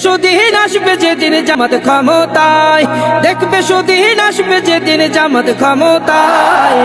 সুদিন আসবে যেদিন জামাত ক্ষমতায়, দেখবে সুদিন আসবে যেদিন জামাত ক্ষমতায়।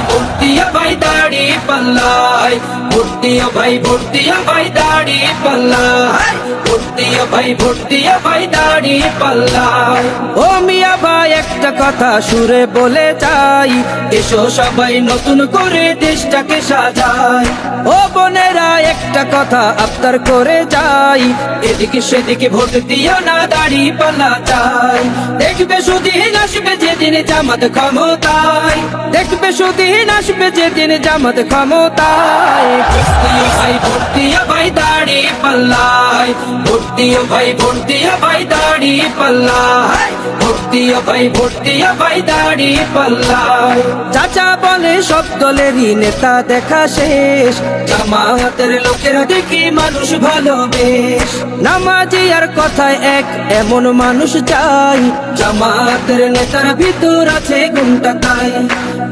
ভোট দিয়া ভাই দাড়ি পাল্লায়, ভোট দিয়া ভাই, ভোট দিয়া ভাই দাড়ি পাল্লায়, ভোট দিয়া ভাই, ভোট দিয়া ভাই দাড়ি পাল্লায়। ও মিয়া ভাই একটা কথা সুরে বলে যাই, এসো সবাই নতুন করে দেশটাকে সাজাই। ও বোনেরা একটা কথা আবদার করে যাই, এদিকে সেদিকে ভোট দিও না, দাড়ি পাল্লা চাই। দেখবে সুদিন আসবে যেদিন জামাত ক্ষমতায়, দেখবে সুদিন আসবে যেদিন জামাত ক্ষমতায়। ভোট দিও ভাই দাড়ি পাল্লায়, ভোট দিও ভাই, ভোট দিও ভাই দাড়ি পাল্লায়, ভোট দিও ভাই, ভোট দিও ভাই দাড়ি পাল্লায়। চাচা বলে সব দলেরই নেতা দেখা শেষ, জামাতের লোকেরা দেখি মানুষ ভালোবেশ। নামাজি আর কথায় এক এমন মানুষ চাই, জামাতের নেতার ভিতর আছে গুণটা তাই।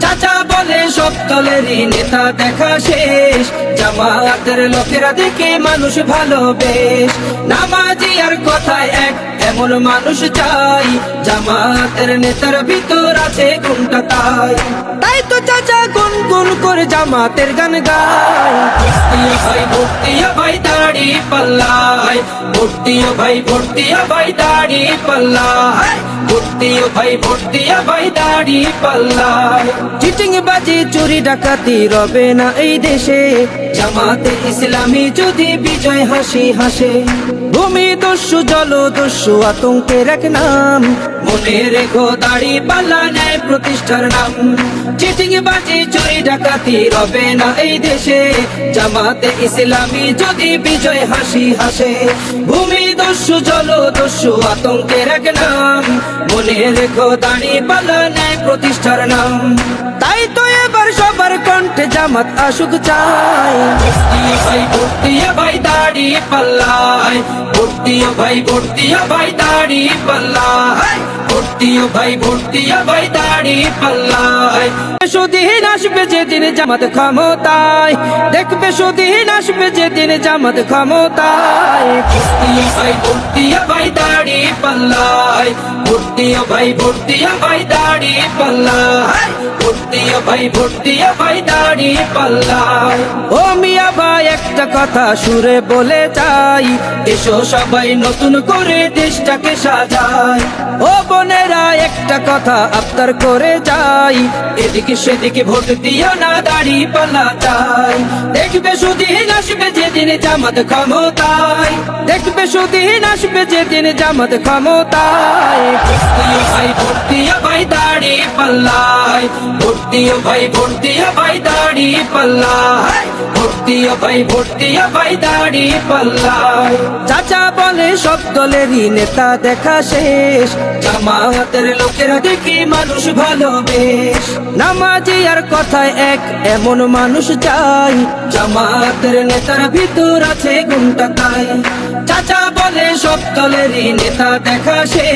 চাচা বলে সব দলেরই নেতা দেখা শেষ, জামাতের লোকেরা দেখে মানুষ ভালোবেশ। নামাজি আর কথায় এক এমন মানুষ চাই, জামাতের নেতার ভিতর আছে গুণটা তাই। তাই তো চাচা গুনগুন করে জামাতের গান গায়। ভোট দিও ভাই দাড়ি পাল্লায়, ভোট দিও ভাই, ভোট দিও ভাই দাড়ি পাল্লায়, ভোট দিও ভাই, ভোট দিও ভাই দাড়ি পাল্লায়। চিটিং বাজি চুরি ডাকাতি রবে না এই দেশে, জামাতে ইসলামী যদি বিজয় হাসি হাসে। ভূমি দস্যু জল দস্যু আতঙ্কের এক নাম, মনে রেখো দাড়ি পাল্লা ন্যায় প্রতিষ্ঠার নাম। চিটিং বাজি চুরি ডাকাতি রবে না এই দেশে, জামাতে ইসলামী যদি বিজয় হাসি হাসে। ভূমি দস্যু জল দস্যু আতঙ্কের এক নাম, মনে রেখো দাড়ি পাল্লা ন্যায় প্রতিষ্ঠার নাম। তাই তো এবার সবার কণ্ঠে জামাত আসুক চাই। ভোট দিও ভাই দাড়ি পাল্লায়, ভোট দিও ভাই, ভোট দিও ভাই দাড়ি পাল্লায়, ভোট দিও ভাই, ভোট দিও ভাই দাড়ি পাল্লায়। সুদিন আসবে যেদিন জামাত ক্ষমতায়, দেখবে সুদিন আসবে যেদিন জামাত ক্ষমতায়। ভোট দিও ভাই দাড়ি পাল্লায়, ভোট দিও ভাই, ভোট দিও ভাই দাড়ি পাল্লায়, ভোট দিও ভাই, ভোট দিও ভাই দাড়ি পাল্লায়। ও মিয়া ভাই একটা কথা সুরে বলে যাই, এসো সবাই নতুন করে দেশটাকে সাজাই। ও বোনেরা একটা কথা আবদার করে যাই, এদিকে সেদিকে ভোট দিও না, দাড়ি পাল্লা চাই। দেখবে সুদিন আসবে যেদিন জামাত ক্ষমতায়, দেখবে সুদিন আসবে যেদিন জামাত ক্ষমতায়। ভোট দিও ভাই দাড়ি পাল্লায়, ভোট দিও ভাই, ভোট দিও ভাই দাড়ি পাল্লায়, ভোট দিও ভাই, ভোট দিও ভাই দাড়ি পাল্লায়। চাচা বলে সব দলেরই নেতা দেখা শেষ, জামাতের লোকেরা দেখি মানুষ ভালোবেশ। নামাজি আর কথায় এক এমন মানুষ চাই, জামাতের নেতার ভিতর আছে গুণটা তাই। চাচা বলে সব দলেরই নেতা দেখা শেষ।